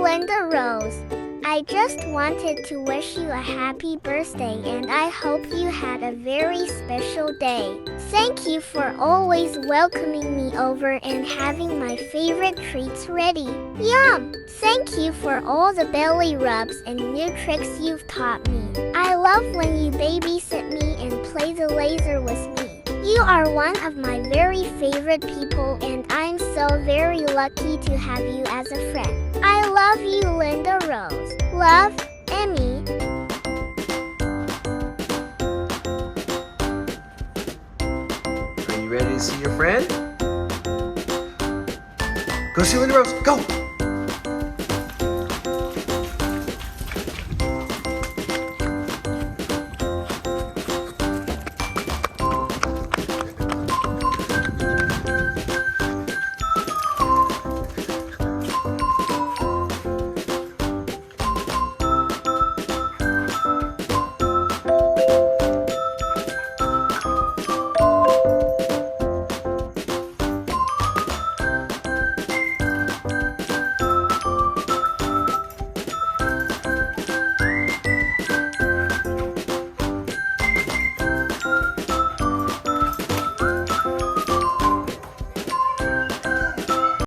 Linda Rose. I just wanted to wish you a happy birthday and I hope you had a very special day. Thank you for always welcoming me over and having my favorite treats ready. Yum! Thank you for all the belly rubs and new tricks you've taught me. I love when you babysit me and play the laser with me. You are one of my very favorite people and I'm so very lucky to have you as a friend. I love you, Linda Rose. Love, Emmy. Are you ready to see your friend? Go see Linda Rose, go!